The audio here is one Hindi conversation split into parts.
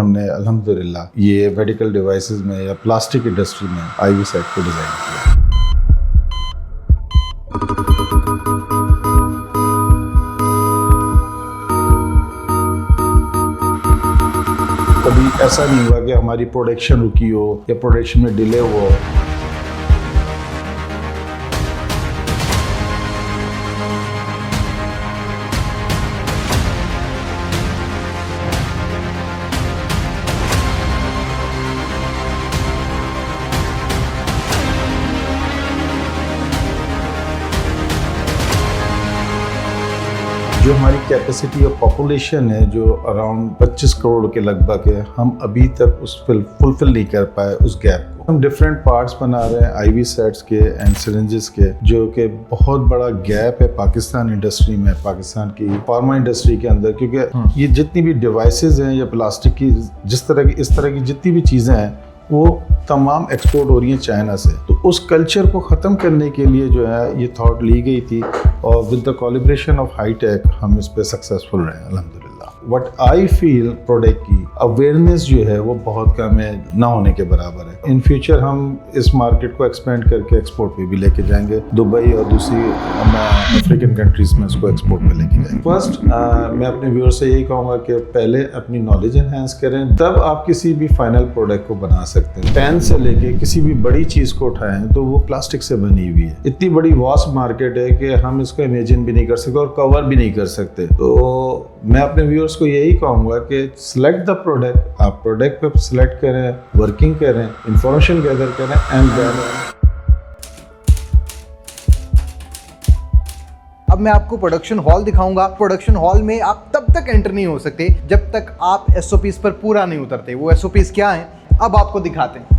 हमने अल्हम्दुलिल्लाह ये मेडिकल डिवाइसेस में या प्लास्टिक इंडस्ट्री में आईवी सेट को डिज़ाइन किया। कभी ऐसा नहीं हुआ कि हमारी प्रोडक्शन रुकी हो या प्रोडक्शन में डिले हुआ हो। जो हमारी कैपेसिटी ऑफ पॉपुलेशन है जो अराउंड 25 करोड़ के लगभग है, हम अभी तक उस फुलफिल नहीं कर पाए उस गैप को। हम डिफरेंट पार्ट्स बना रहे हैं आईवी सेट्स के एंड सिरिंजेस के, जो कि बहुत बड़ा गैप है पाकिस्तान इंडस्ट्री में, पाकिस्तान की फार्मा इंडस्ट्री के अंदर, क्योंकि ये जितनी भी डिवाइसेस हैं या प्लास्टिक की इस तरह की जितनी भी चीज़ें हैं वो तमाम एक्सपोर्ट हो रही हैं चाइना से। तो उस कल्चर को ख़त्म करने के लिए जो है ये थॉट ली गई थी और with the collaboration of Hitech हम इस पे सक्सेसफुल रहे हैं अल्हम्दुलिल्लाह। व्हाट आई फील प्रोडक्ट की अवेयरनेस जो है वो बहुत कम है, ना होने के बराबर है। इन फ्यूचर हम इस मार्केट को एक्सपेंड करके एक्सपोर्ट पे भी लेके जाएंगे, दुबई और दूसरी अफ्रीकन कंट्रीज में इसको एक्सपोर्ट पे लेके जाएंगे। फर्स्ट मैं अपने व्यूअर से यही कहूँगा कि पहले अपनी नॉलेज एनहेंस करें, तब आप किसी भी फाइनल प्रोडक्ट को बना सकते हैं। पेन से लेके किसी भी बड़ी चीज़ को उठाएं तो वो प्लास्टिक से बनी हुई है। इतनी बड़ी वास्ट मार्केट है कि हम इसको इमेजिन भी नहीं कर सकते और कवर भी नहीं कर सकते। तो मैं अपने व्यूअर्स को यही कहूँगा कि सिलेक्ट द प्रोडक्ट, आप प्रोडक्ट पे सिलेक्ट करें, वर्किंग करें, इंफॉर्मेशन गैदर करें एंड देन। अब मैं आपको प्रोडक्शन हॉल दिखाऊंगा। प्रोडक्शन हॉल में आप तब तक एंटर नहीं हो सकते जब तक आप एसओपीज पर पूरा नहीं उतरते। वो एसओपीज क्या हैं अब आपको दिखाते हैं।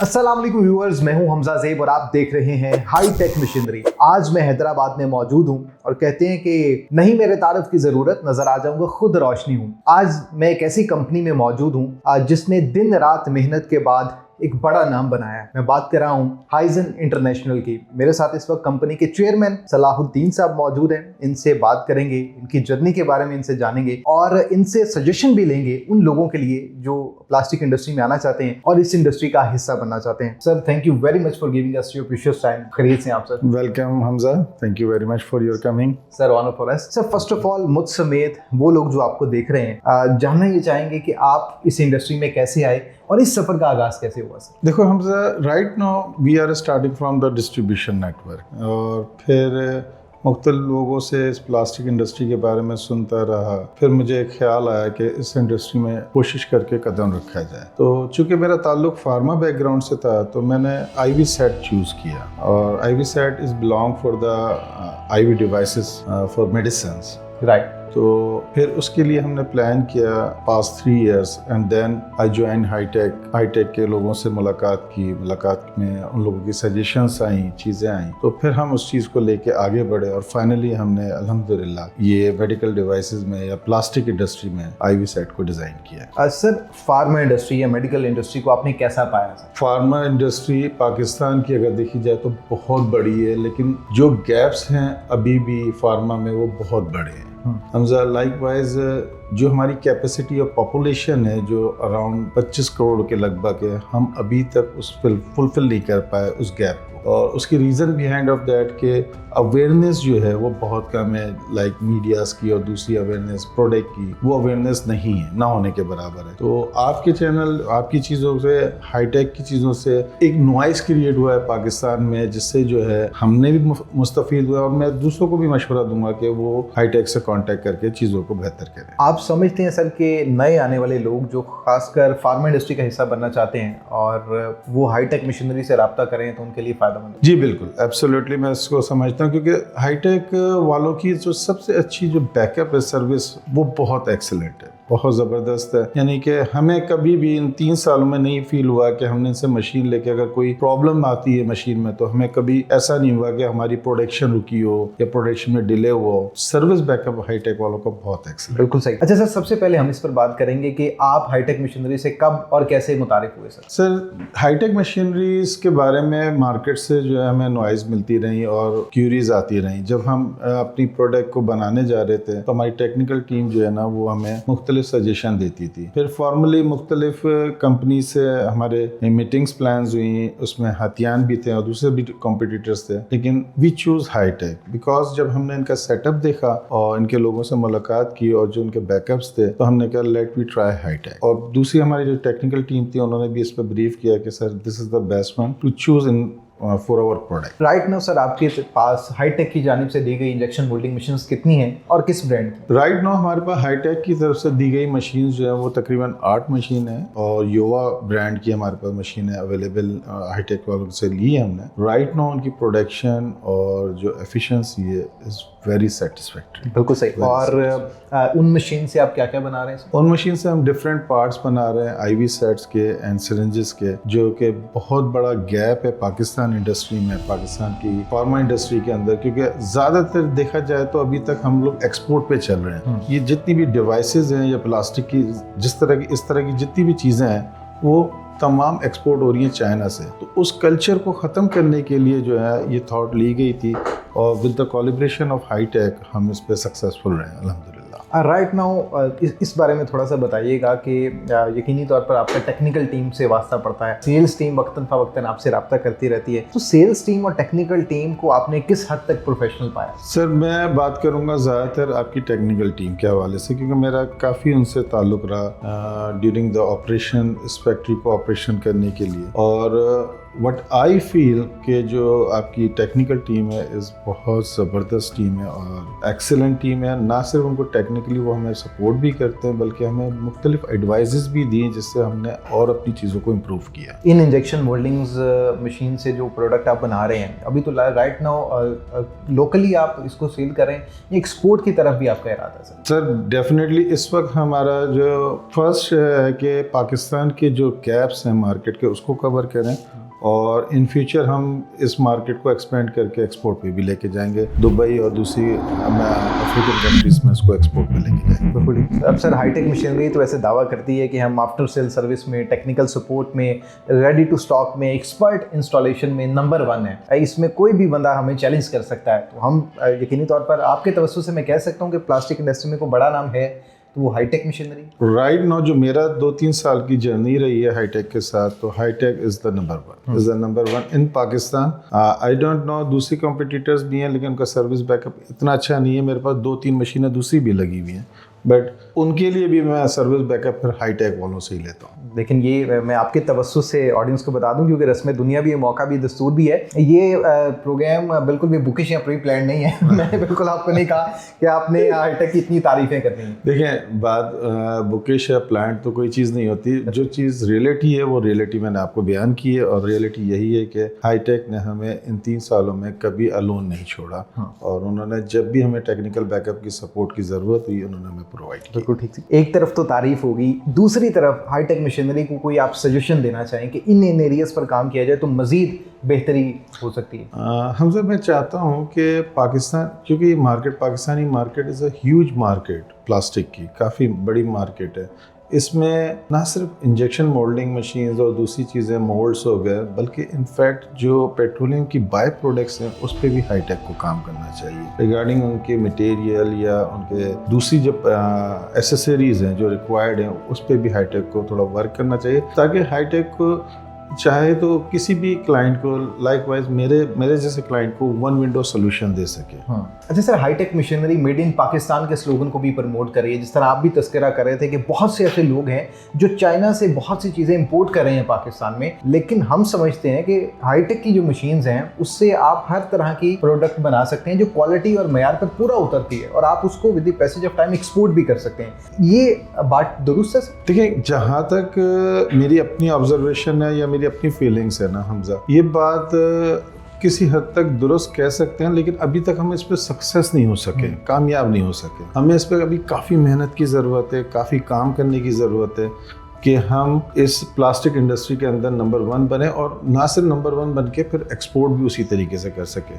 अस्सलाम वालेकुम व्यूअर्स, मैं हूं हमजा ज़ेब और आप देख रहे हैं हाई टेक मशीनरी। आज मैं हैदराबाद में मौजूद हूं और कहते हैं कि नहीं मेरे तारीफ की ज़रूरत, नज़र आ जाऊंगा खुद रोशनी हूं। आज मैं एक ऐसी कंपनी में मौजूद हूं जिसने दिन रात मेहनत के बाद एक बड़ा नाम बनाया है। मैं बात कर रहा हूं हाइजन इंटरनेशनल की। मेरे साथ इस वक्त कंपनी के चेयरमैन सलाहुद्दीन साहब मौजूद हैं। इनसे बात करेंगे, इनकी जर्नी के बारे में इनसे जानेंगे और इनसे सजेशन भी लेंगे उन लोगों के लिए जो प्लास्टिक इंडस्ट्री में आना चाहते हैं और इस इंडस्ट्री का हिस्सा बनना चाहते हैं। Sir, thank you very much for giving us your precious time. खैरियत से आप sir? Welcome Hamza, thank you very much for your coming. Sir, honour for us. Sir, first of all मुझ समेत वो लोग जो आपको देख रहे हैं जानना ये चाहेंगे कि आप इस इंडस्ट्री में कैसे आए और इस सफर का आगाज कैसे हुआ सर? देखो Hamza, right now we are starting from the distribution network, और फिर मुख्तलिफ लोगों से इस प्लास्टिक इंडस्ट्री के बारे में सुनता रहा। फिर मुझे एक ख्याल आया कि इस इंडस्ट्री में कोशिश करके कदम रखा जाए। तो चूँकि मेरा ताल्लुक फार्मा बैकग्राउंड से था तो मैंने आईवी सेट चूज़ किया, और IV set is belong for the IV devices for medicines, right. तो फिर उसके लिए हमने प्लान किया past 3 years and then I join Hitech के लोगों से मुलाकात में उन लोगों की सजेशंस आई, चीज़ें आई, तो फिर हम उस चीज़ को लेके आगे बढ़े और फाइनली हमने अल्हम्दुलिल्लाह ये मेडिकल डिवाइसेस में या प्लास्टिक इंडस्ट्री में आईवी सेट को डिज़ाइन किया। सर, फार्मा इंडस्ट्री या मेडिकल इंडस्ट्री को आपने कैसा पाया सर? फार्मा इंडस्ट्री पाकिस्तान की अगर देखी जाए तो बहुत बड़ी है, लेकिन जो गैप्स हैं अभी भी फार्मा में वो बहुत बड़े हैं। हमजा, लाइकवाइज जो हमारी कैपेसिटी ऑफ पॉपुलेशन है जो अराउंड 25 करोड़ के लगभग है, हम अभी तक उस फुलफिल नहीं कर पाए उस गैप को। और उसकी रीज़न बिहाइंड ऑफ दैट के अवेयरनेस जो है वो बहुत कम है, लाइक मीडियाज़ की और दूसरी अवेयरनेस प्रोडक्ट की, वो अवेयरनेस नहीं है, ना होने के बराबर है। तो आपके चैनल, आपकी चीज़ों से, हाईटेक की चीज़ों से एक नॉइस क्रिएट हुआ है पाकिस्तान में, जिससे जो है हमने भी मुस्तफ़ीद हुआ, और मैं दूसरों को भी मशवरा दूंगा कि वो हाईटेक से कॉन्टेक्ट करके चीज़ों को बेहतर करें। आप समझते हैं सर कि नए आने वाले लोग जो खासकर फार्मा इंडस्ट्री का हिस्सा बनना चाहते हैं और वो हाईटेक मशीनरी से रब्ता करें तो उनके लिए फ़ायदा? जी बिल्कुल, एब्सोल्युटली मैं इसको समझता हूँ, क्योंकि हाईटेक वालों की जो सबसे अच्छी जो बैकअप है सर्विस, वो बहुत एक्सीलेंट है, बहुत ज़बरदस्त है। यानी कि हमें कभी भी इन 3 सालों में नहीं फील हुआ कि हमने इनसे मशीन लेके अगर कोई प्रॉब्लम आती है मशीन में तो हमें कभी ऐसा नहीं हुआ कि हमारी प्रोडक्शन रुकी हो या प्रोडक्शन में डिले हुआ हो। सर्विस बैकअप हाईटेक वालों का बहुत एक्सीलेंट। बिल्कुल सही। अच्छा अच्छा सर, सबसे पहले हम इस पर बात करेंगे कि आप हाईटेक मशीनरी से कब और कैसे मुतारिफ हुए सर? सर, हाईटेक मशीनरीज के बारे में मार्केट से जो है हमें नॉइज़ मिलती रही और क्यूरीज आती रही। जब हम अपनी प्रोडक्ट को बनाने जा रहे थे तो हमारी टेक्निकल टीम जो है ना वो हमें मुख्तलिफ सजेशन देती थी। फिर फॉर्मली मुख्तलिफ कंपनी से हमारे मीटिंग्स प्लान हुई, उसमें हथियान भी थे और दूसरे भी कॉम्पिटिटर्स थे, लेकिन वी चूज हाईटेक बिकॉज जब हमने इनका सेटअप देखा और इनके लोगों से मुलाकात की और जो उनके बैकअप्स थे तो हमने कहा लेट वी ट्राई हाईटेक। और दूसरी हमारी जो टेक्निकल टीम थी उन्होंने भी इस पर ब्रीफ किया कि sir this is the best one to choose in for our product. Right now sir, आपके पास हाईटेक की जानिब से दी गई इंजेक्शन मोल्डिंग मशीन्स कितनी हैं और किस ब्रांड की? राइट नाउ हमारे पास हाईटेक की तरफ से दी गई मशीन जो है वो तकरीबन 8 मशीन है और योवा ब्रांड की हमारे पास मशीन है अवेलेबल, हाईटेक वालों से ली है हमने। राइट नाउ उनकी प्रोडक्शन और जो एफिशिएंसी है इज वेरी सेटिस्फैक्टरी। बिल्कुल सही। और उन मशीन से आप क्या क्या बना रहे हैं? उन मशीन से हम डिफरेंट पार्ट्स बना रहे हैं आईवी सेट्स के एंड सिरिंजेस के, जो कि बहुत बड़ा गैप है पाकिस्तान इंडस्ट्री में, पाकिस्तान की फार्मा इंडस्ट्री के अंदर, क्योंकि ज़्यादातर देखा जाए तो अभी तक हम लोग एक्सपोर्ट पे चल रहे हैं। ये जितनी भी डिवाइसेस हैं या प्लास्टिक की इस तरह की जितनी भी चीज़ें हैं वो तमाम एक्सपोर्ट हो रही हैं चाइना से। तो उस कल्चर को ख़त्म करने के लिए जो है ये थॉट ली गई थी और with the collaboration of Hitech हम इस पे सक्सेसफुल रहे हैं अल्हम्दुलिल्लाह। राइट नाउ इस बारे में थोड़ा सा बताइएगा कि यकीनी तौर पर आपका टेक्निकल टीम से वास्ता पड़ता है, सेल्स टीम वक्तन फ़वक्तन आपसे रब्ता करती रहती है, तो सेल्स टीम और टेक्निकल टीम को आपने किस हद तक प्रोफेशनल पाया? सर, मैं बात करूंगा ज़्यादातर आपकी टेक्निकल टीम के हवाले से, क्योंकि मेरा काफ़ी उनसे ताल्लुक़ रहा ड्यूरिंग द ऑपरेशन, इस फैक्ट्री को ऑपरेशन करने के लिए। और वट आई फील कि जो आपकी टेक्निकल टीम है इस बहुत ज़बरदस्त टीम है और एक्सेलेंट टीम है। ना सिर्फ उनको टेक्निकली वो हमें सपोर्ट भी करते हैं बल्कि हमें मुख्तलिफ एडवाइजेस भी दिए जिससे हमने और अपनी चीज़ों को इम्प्रूव किया। इन इंजेक्शन मोल्डिंग्स मशीन से जो प्रोडक्ट आप बना रहे हैं अभी, तो राइट नाउ लोकली आप इसको सेल करें, एक्सपोर्ट की तरफ भी आपका इरादा है? सर डेफिनेटली इस वक्त हमारा जो फर्स्ट है कि पाकिस्तान के जो गैप्स हैं मार्केट के उसको कवर करें और इन फ्यूचर हम इस मार्केट को एक्सपेंड करके एक्सपोर्ट पे भी लेके जाएंगे। दुबई और दूसरी अफ्रीकन कंट्रीज में इसको एक्सपोर्ट पे लेके जाएंगे। बिल्कुल। अब सर, हाईटेक मशीनरी तो ऐसे दावा करती है कि हम आफ्टर सेल सर्विस में, टेक्निकल सपोर्ट में, रेडी टू स्टॉक में, एक्सपर्ट इंस्टॉलेशन में नंबर 1 है। इसमें कोई भी बंदा हमें चैलेंज कर सकता है। तो हम यकीनी तौर पर आपके तवज्जो से मैं कह सकता हूँ कि प्लास्टिक इंडस्ट्री में कोई बड़ा नाम है तो वो हाईटेक मशीनरी। राइट नाउ जो मेरा 2-3 साल की जर्नी रही है हाईटेक के साथ, तो Hitech is the number one in Pakistan. I don't know दूसरी कॉम्पिटिटर्स भी हैं लेकिन उनका सर्विस बैकअप इतना अच्छा नहीं है। मेरे पास 2-3 मशीनें दूसरी भी लगी हुई हैं, बट उनके लिए भी मैं सर्विस बैकअप फिर हाईटेक वालों से ही लेता हूँ। लेकिन ये मैं आपके तवज्जो से ऑडियंस को बता दूं, क्योंकि रस्म दुनिया भी है, मौका भी, दस्तूर भी है। ये प्रोग्राम बिल्कुल भी बुकिश या प्री प्लान नहीं है। मैंने बिल्कुल आपको नहीं कहा कि आपने हाईटेक की इतनी तारीफें करनी है। देखें, बात बुकिश या प्लान तो कोई चीज़ नहीं होती। जो चीज़ रियलिटी है वो रियलिटी मैंने आपको बयान की है और रियलिटी यही है कि हाईटेक ने हमें इन 3 सालों में कभी अलोन नहीं छोड़ा। और उन्होंने जब भी हमें टेक्निकल बैकअप की सपोर्ट की ज़रूरत हुई उन्होंने हमें प्रोवाइड किया। बिल्कुल ठीक है। एक तरफ तो तारीफ होगी, दूसरी तरफ हाईटेक मशीनरी को कोई आप सजेशन देना चाहें कि इन एरियाज़ पर काम किया जाए तो मज़ीद बेहतरी हो सकती है? हमसे मैं चाहता हूँ कि पाकिस्तान, क्योंकि market, Pakistani market is a huge market, plastic की काफ़ी बड़ी मार्केट है। इसमें ना सिर्फ इंजेक्शन मोल्डिंग मशीन्स और दूसरी चीज़ें मोल्ड्स हो गए, बल्कि इनफैक्ट जो पेट्रोलियम की बाय प्रोडक्ट्स हैं उस पर भी हाईटेक को काम करना चाहिए रिगार्डिंग उनके मटेरियल या उनके दूसरी जो एसेसरीज़ हैं जो रिक्वायर्ड हैं उस पर भी हाईटेक को थोड़ा वर्क करना चाहिए, ताकि हाईटेक को चाहे तो किसी भी क्लाइंट को लाइकवाइज मेरे जैसे क्लाइंट को वन विंडो सोल्यूशन दे सके। अच्छा sir, Hitech machinery made in Pakistan के स्लोगन को भी प्रमोट कर रही है। जिस तरह आप भी तस्करा कर रहे थे कि बहुत से ऐसे लोग हैं जो चाइना से बहुत सी चीज़ें इंपोर्ट कर रहे हैं पाकिस्तान में, लेकिन हम समझते हैं कि हाईटेक की जो मशीन्स हैं उससे आप हर तरह की प्रोडक्ट बना सकते हैं जो क्वालिटी और मयार पर पूरा उतरती है और आप उसको with the passage of time export भी कर सकते हैं। ये बात दुरुस्त है? देखिए, जहाँ तक मेरी अपनी ऑब्जर्वेशन है या मेरी अपनी फीलिंग्स है ना हमजा, ये बात किसी हद तक दुरुस्त कह सकते हैं, लेकिन अभी तक हम इस पर सक्सेस नहीं हो सके, कामयाब नहीं हो सके। हमें इस पर अभी काफ़ी मेहनत की ज़रूरत है, काफ़ी काम करने की ज़रूरत है। कि हम इस प्लास्टिक इंडस्ट्री के अंदर नंबर 1 बने और ना सिर्फ नंबर 1 बन के फिर एक्सपोर्ट भी उसी तरीके से कर सके।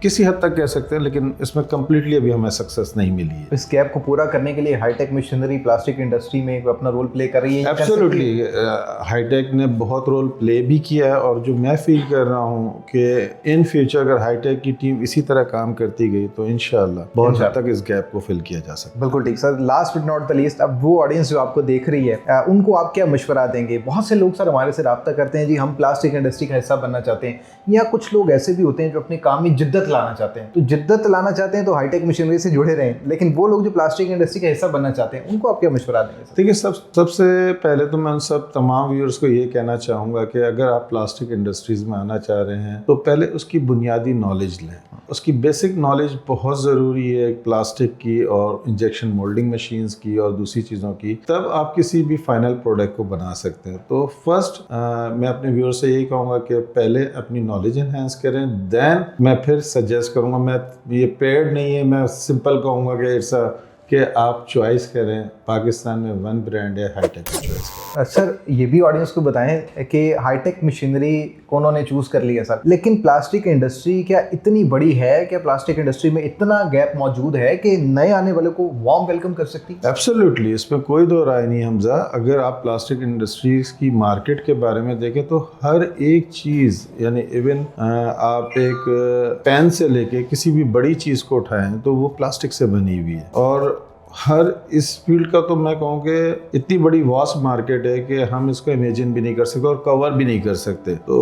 किसी हद तक कह सकते हैं, लेकिन इसमें कम्प्लीटली अभी हमें सक्सेस नहीं मिली है। इस गैप को पूरा करने के लिए हाईटेक मशीनरी प्लास्टिक इंडस्ट्री में अपना रोल प्ले कर रही है। एब्सोल्युटली हाईटेक ने बहुत रोल प्ले भी किया है, और जो मैं फील कर रहा हूँ कि इन फ्यूचर अगर हाईटेक की टीम इसी तरह काम करती गई तो इंशाल्लाह बहुत हद तक इस गैप को फिल किया जा सकता है। बिल्कुल ठीक sir. Last but not the least, अब वो ऑडियंस जो आपको देख रही है उनको आप क्या मशवरा देंगे? बहुत से लोग सर हमारे से रब्ता करते हैं, जी हम प्लास्टिक इंडस्ट्री का हिस्सा बनना चाहते हैं, या कुछ लोग ऐसे भी होते हैं जो अपने काम में जिद्दत लाना चाहते हैं। तो जिद्दत लाना चाहते हैं तो हाईटेक मशीनरी से जुड़े रहें, लेकिन वो लोग जो प्लास्टिक इंडस्ट्री का हिस्सा बनना चाहते हैं उनको आप क्या मशवरा देंगे? देखिए, सबसे पहले तो मैं उन सब तमाम व्यूअर्स को ये कहना चाहूँगा कि अगर आप प्लास्टिक इंडस्ट्रीज में आना चाह रहे हैं तो पहले उसकी बुनियादी नॉलेज लें। उसकी बेसिक नॉलेज बहुत ज़रूरी है प्लास्टिक की और इंजेक्शन मोल्डिंग मशीन्स की और दूसरी चीज़ों की, तब आप किसी भी फाइनल प्रोडक्ट को बना सकते हैं। तो फर्स्ट मैं अपने व्यूअर्स से यही कहूँगा कि पहले अपनी नॉलेज एनहेंस करें, देन मैं फिर सजेस्ट करूँगा। मैं ये पेड नहीं है, मैं सिंपल कहूँगा कि इट्स कि आप चॉइस करें पाकिस्तान में वन ब्रांड है, हाईटेक का चॉइस करें। सर ये भी ऑडियंस को बताएं कि हाईटेक मशीनरी को उन्होंने चूज़ कर लिया सर, लेकिन प्लास्टिक इंडस्ट्री क्या इतनी बड़ी है? क्या प्लास्टिक इंडस्ट्री में इतना गैप मौजूद है कि नए आने वाले को वार्म वेलकम कर सकती है? एब्सोल्युटली, इसमें कोई दो राय नहीं हमजा। अगर आप प्लास्टिक इंडस्ट्रीज की मार्केट के बारे में देखें तो हर एक चीज़, यानी इवन आप एक पेन से लेके किसी भी बड़ी चीज़ को उठाएं तो वो प्लास्टिक से बनी हुई है। और हर इस फील्ड का तो मैं कहूँ कि इतनी बड़ी वास्ट मार्केट है कि हम इसको इमेजिन भी नहीं कर सकते और कवर भी नहीं कर सकते। तो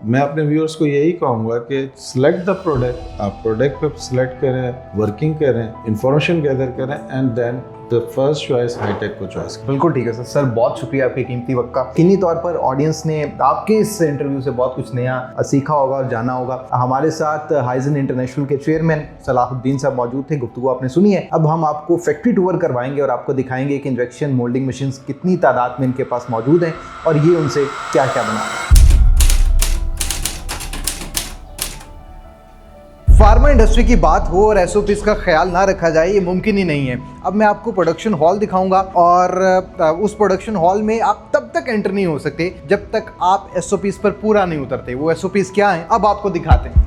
मैं अपने व्यूअर्स को यही कहूँगा कि सिलेक्ट द प्रोडक्ट, आप प्रोडक्ट पे सिलेक्ट करें, वर्किंग करें, इंफॉर्मेशन गैदर करें, and then the first choice Hitech को चॉइस करें। बिल्कुल ठीक है सर। सर बहुत शुक्रिया आपके कीमती वक्त का। किन्हीं तौर पर ऑडियंस ने आपके इस इंटरव्यू से बहुत कुछ नया सीखा होगा और जाना होगा। हमारे साथ हाइजन इंटरनेशनल के चेयरमैन सलाहुद्दीन साहब मौजूद थे, गुफ्तगू आपने सुनी है। अब हम आपको फैक्ट्री टूर करवाएंगे और आपको दिखाएंगे कि इंजेक्शन मोल्डिंग मशीन कितनी तादाद में इनके पास मौजूद हैं और ये उनसे क्या क्या बना रहे हैं। फार्मा इंडस्ट्री की बात हो और एसओपीज का ख्याल ना रखा जाए, ये मुमकिन ही नहीं है। अब मैं आपको प्रोडक्शन हॉल दिखाऊंगा और उस प्रोडक्शन हॉल में आप तब तक एंटर नहीं हो सकते जब तक आप एसओपीज पर पूरा नहीं उतरते। वो एसओपीज क्या हैं अब आपको दिखाते हैं।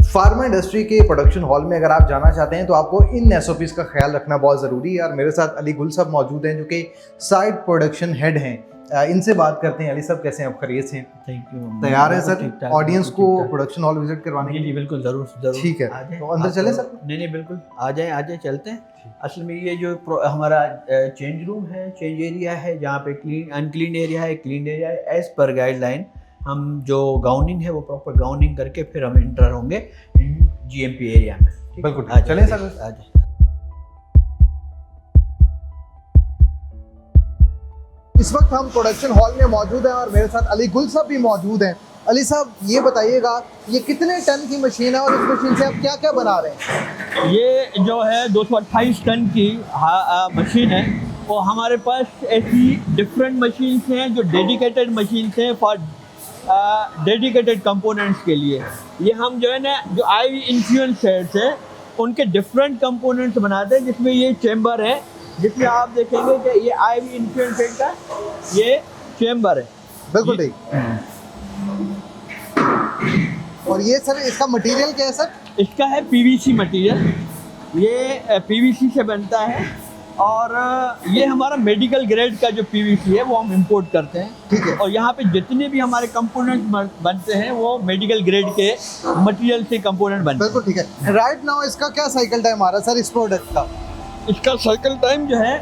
फार्मा इंडस्ट्री के प्रोडक्शन हॉल में अगर आप जाना चाहते हैं तो आपको इन एसओपीज का ख्याल रखना बहुत ज़रूरी है। और मेरे साथ अली गुल साहब मौजूद हैं जो कि साइड प्रोडक्शन हेड हैं। इनसे बात करते हैं। अली साहब कैसे हैं आप? खैरियत से हैं? Thank you. तैयार हैं सर ऑडियंस को प्रोडक्शन हॉल विजिट करवाने के लिए? जी बिल्कुल, ज़रूर। ठीक है, तो अंदर चलें सर? नहीं बिल्कुल, आ जाए चलते हैं। असल में ये जो हमारा चेंज रूम है, चेंज एरिया है, जहाँ पे क्लीन अनक्लीन एरिया है, क्लीन एरिया है। एज पर गाइडलाइन हम जो गाउनिंग है वो प्रॉपर गाउनिंग करके फिर हम इंटर होंगे इन जीएमपी एरिया में। बिल्कुल, चलें सर? आ जाए। इस वक्त हम प्रोडक्शन हॉल में मौजूद हैं और मेरे साथ अली गुल साहब भी मौजूद हैं। अली साहब ये बताइएगा, ये कितने टन की मशीन है और इस मशीन से आप क्या क्या बना रहे हैं? ये जो है 228 टन की मशीन है। वो हमारे पास ऐसी डिफरेंट मशीन्स हैं जो डेडिकेटेड मशीन्स हैं फॉर डेडिकेटेड कंपोनेंट्स के लिए। ये हम जो है ना, जो आईवी इन्फ्लुएंस हेड्स हैं उनके डिफरेंट कंपोनेंट्स बनाते हैं, जिसमें ये चेम्बर है, जिसमें आप देखेंगे कि ये आईवी इन्फ्लुएंस हेड का ये चेम्बर है। बिल्कुल ठीक। और ये सर इसका मटेरियल क्या है सर? इसका है पीवीसी मटेरियल। ये पीवीसी से बनता है और ये हमारा मेडिकल ग्रेड का जो पीवीसी है वो हम इंपोर्ट करते हैं। ठीक है। और यहाँ पे जितने भी हमारे कंपोनेंट्स बनते हैं वो मेडिकल ग्रेड के मटेरियल से कंपोनेंट बनते हैं। बिल्कुल ठीक है। राइट नाउ इसका क्या साइकिल टाइम आ रहा है सर इस प्रोडक्ट का? इसका साइकिल टाइम जो है,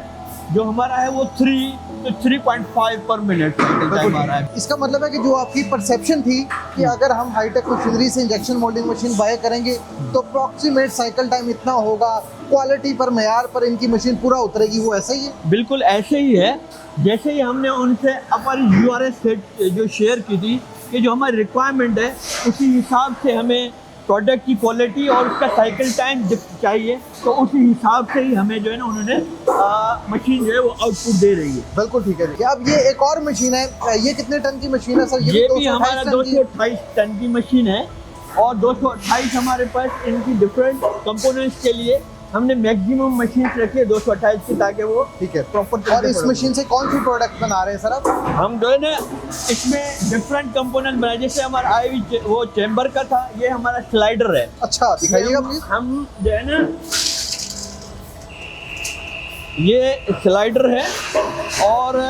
जो हमारा है वो 3.5 पर मिनट साइकिल टाइम आ रहा है। इसका मतलब है कि जो आपकी परसेप्शन थी कि अगर हम हाईटेक मशीनरी से इंजेक्शन मोल्डिंग मशीन बाय करेंगे तो अप्रॉक्सीमेट साइकिल टाइम इतना होगा, क्वालिटी पर, मेयार पर इनकी मशीन पूरा उतरेगी, वो ऐसा ही है? बिल्कुल ऐसे ही है। जैसे ही हमने उनसे हमारी URS सेट जो शेयर की थी कि जो हमारी रिक्वायरमेंट है उसी हिसाब से हमें प्रोडक्ट की क्वालिटी और उसका साइकिल टाइम चाहिए, तो उसी हिसाब से ही हमें जो है ना उन्होंने मशीन जो है वो आउटपुट दे रही है। बिल्कुल ठीक है जी। अब ये एक और मशीन है, ये कितने टन की मशीन है सर? ये भी हमारा 228 टन की मशीन है और 228 हमारे पास इनकी डिफरेंट कंपोनेंट्स के लिए हमने मैक्सिमम मशीन रखी है 228 की, ताकि वो ठीक है प्रॉपर। और इस मशीन से कौन सी प्रोडक्ट बना रहे हैं सर आप? हम जो है ना इसमें डिफरेंट कंपोनेंट बनाए, जैसे हमारा वो चेम्बर का था, ये हमारा स्लाइडर है। अच्छा दिखाइएगा प्लीज। हम जो है ना ये स्लाइडर है और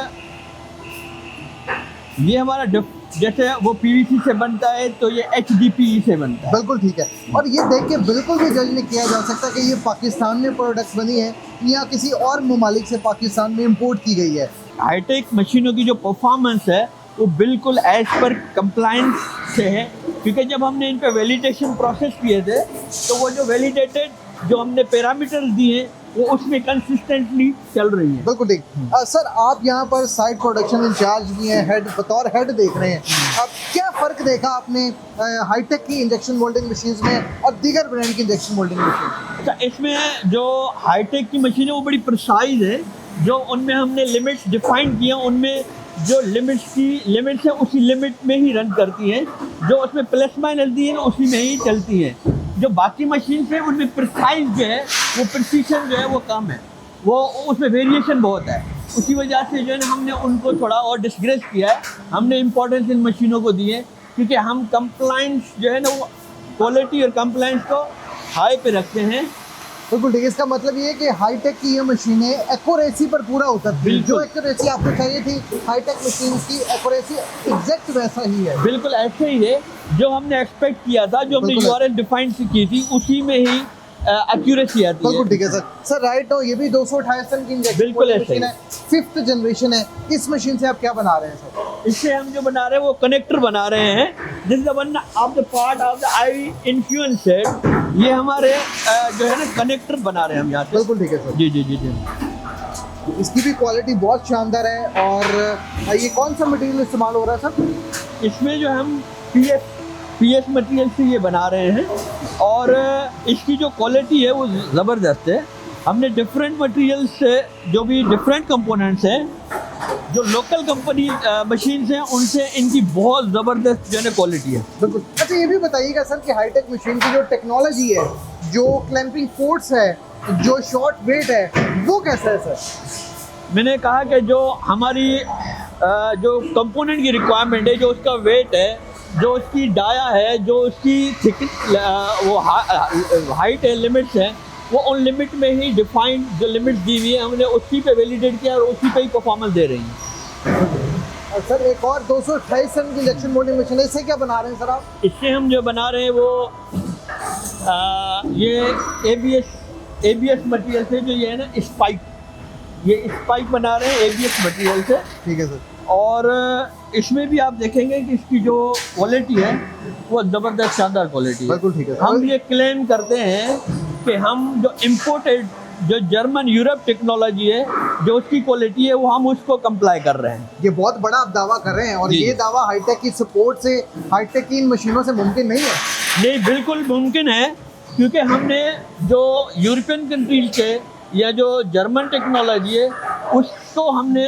ये हमारा जैसे वो पीवीसी से बनता है तो ये HDPE से बनता है। बिल्कुल ठीक है। और ये देख के बिल्कुल भी जज नहीं किया जा सकता कि ये पाकिस्तान में प्रोडक्ट बनी है या किसी और ममालिक से पाकिस्तान में इंपोर्ट की गई है। हाईटेक मशीनों की जो परफॉर्मेंस है वो बिल्कुल एज पर कंप्लायंस से है, क्योंकि जब हमने इन पे वैलिडेशन प्रोसेस किए थे तो वो जो वैलिडेटेड जो हमने पैरामीटर्स दिए वो उसमें कंसिस्टेंटली चल रही है। बिल्कुल ठीक। सर आप यहाँ पर साइट प्रोडक्शन इंचार्ज भी हैं, हेड बतौर हेड देख रहे हैं, अब क्या फ़र्क देखा आपने हाईटेक की इंजेक्शन मोल्डिंग मशीन्स में और दीगर ब्रांड की इंजेक्शन मोल्डिंग मशीन? अच्छा, इसमें जो हाईटेक की मशीन है वो बड़ी प्रिसाइज है, जो उनमें हमने लिमिट्स डिफाइन किए, उनमें जो लिमिट्स है उसी लिमिट में ही रन करती हैं, जो उसमें प्लस माइनस दी है ना उसी में ही चलती हैं। जो बाकी मशीन है उनमें प्रिसाइज जो है वो प्रिसीशन जो है वो कम है, वो उसमें वेरिएशन बहुत है। उसी वजह से जो है ना हमने उनको थोड़ा और डिस्ग्रेस किया है, हमने इम्पोर्टेंस इन मशीनों को दी है, क्योंकि हम कंप्लाइंस जो है ना वो क्वालिटी और कंप्लाइंस को हाई पे रखते हैं। बिल्कुल ठीक है। इसका मतलब ये है कि हाईटेक की ये मशीनें एक्यूरेसी पर पूरा उतरती है। जो एक्यूरेसी आपको चाहिए थी हाईटेक मशीन की एक्यूरेसी एग्जैक्ट वैसा ही है। बिल्कुल ऐसे ही है, जो हमने एक्सपेक्ट किया था, जो हमने यूआरएल डिफाइन की थी उसी में ही एक्यूरेसी आती है। बिल्कुल ठीक है सर। सर राइट हो, ये भी 228 टन की इंजेक्शन मशीन है, 5th जनरेशन है। इस मशीन से आप क्या बना रहे हैं सर? इससे हम जो बना रहे हैं वो कनेक्टर बना रहे हैं, this is one of the part of the I influence है। ये हमारे जो है ना कनेक्टर बना रहे हैं हम यहाँ से। बिल्कुल ठीक है सर। जी जी जी जी। इसकी भी क्वालिटी बहुत शानदार है। और ये कौन सा मटेरियल इस्तेमाल हो रहा है सर? इसमें जो हम पीएस मटेरियल से ये बना रहे हैं और इसकी जो क्वालिटी है वो ज़बरदस्त है। हमने डिफरेंट मटेरियल से जो भी डिफरेंट कंपोनेंट्स हैं, जो लोकल कंपनी मशीन्स हैं, उनसे इनकी बहुत ज़बरदस्त जो है ना क्वालिटी है। बिल्कुल। अच्छा ये भी बताइएगा सर कि हाईटेक मशीन की जो टेक्नोलॉजी है, जो क्लैंपिंग फोर्स है, जो शॉर्ट वेट है, वो कैसा है सर? मैंने कहा कि जो हमारी जो कंपोनेंट की रिक्वायरमेंट है, जो उसका वेट है, जो उसकी डाया है, जो उसकी थिक वो हाइट है, लिमिट्स हैं, वो उन लिमिट में ही डिफाइंड जो लिमिट्स दी हुई है हमने उसी पे वैलिडेट किया और उसी पे ही परफॉर्मेंस दे रही है। और सर एक और 228 टन की इंजेक्शन मोल्डिंग मशीन है, इससे क्या बना रहे हैं सर आप? इससे हम जो बना रहे हैं वो ये ABS मटेरियल से, जो ये है ना स्पाइक बना रहे हैं ABS मटेरियल से। ठीक है सर। और इसमें भी आप देखेंगे कि इसकी जो क्वालिटी है वो ज़बरदस्त शानदार क्वालिटी है। बिल्कुल ठीक है। हम ये क्लेम करते हैं कि हम जो इम्पोर्टेड जो जर्मन यूरोप टेक्नोलॉजी है, जो उसकी क्वालिटी है, वो हम उसको कंप्लाई कर रहे हैं। ये बहुत बड़ा आप दावा कर रहे हैं और ये दावा हाईटेक की सपोर्ट से, हाईटेक की इन मशीनों से मुमकिन नहीं है? नहीं, बिल्कुल मुमकिन है, क्योंकि हमने जो यूरोपियन कंट्रीज के या जो जर्मन टेक्नोलॉजी है उसको हमने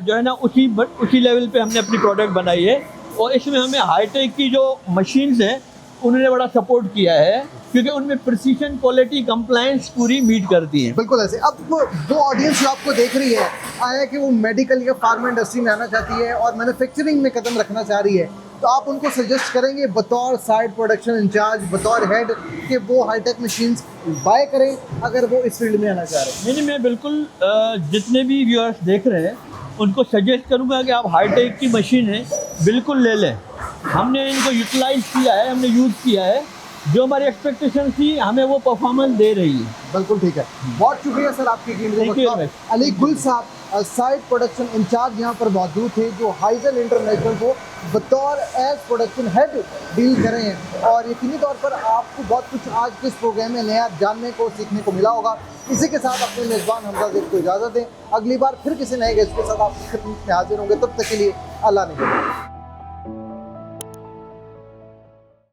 जो है ना उसी लेवल पे हमने अपनी प्रोडक्ट बनाई है। और इसमें हमें हाईटेक की जो मशीन्स हैं उन्होंने बड़ा सपोर्ट किया है, क्योंकि उनमें प्रिसीशन, क्वालिटी, कंप्लायंस पूरी मीट करती हैं। बिल्कुल ऐसे। अब वो ऑडियंस जो आपको देख रही है, आया कि वो मेडिकल या फार्मा इंडस्ट्री में आना चाहती है और मैन्युफैक्चरिंग में कदम रखना चाह रही है, तो आप उनको सजेस्ट करेंगे बतौर साइड प्रोडक्शन इंचार्ज, बतौर हेड, कि वो हाईटेक मशीन्स बाय करें अगर वो इस फील्ड में आना चाह रहे हैं? नहीं, मैं बिल्कुल जितने भी व्यूअर्स देख रहे हैं उनको सजेस्ट करूंगा कि आप हाईटेक की मशीन है बिल्कुल ले लें। हमने इनको यूटिलाइज किया है, हमने यूज़ किया है, जो हमारी एक्सपेक्टेशन थी हमें वो परफॉर्मेंस दे रही है। बिल्कुल ठीक है। बहुत शुक्रिया सर आपकी कीमती। अली गुल साहब साइड प्रोडक्शन इंचार्ज यहाँ पर मौजूद थे, जो हाइजन इंटरनेशनल को बतौर एज प्रोडक्शन हेड डील कर रहे हैं। और यकीनी तौर पर आपको बहुत कुछ आज के इस प्रोग्राम में नया जानने को, सीखने को मिला होगा। इसी के साथ अपने मेज़बान हमजा ज़ैब को इजाज़त दें। अगली बार फिर किसी नए गेस्ट के साथ आपकी खिदमत में हाजिर होंगे, तब तक के लिए अल्लाह ने।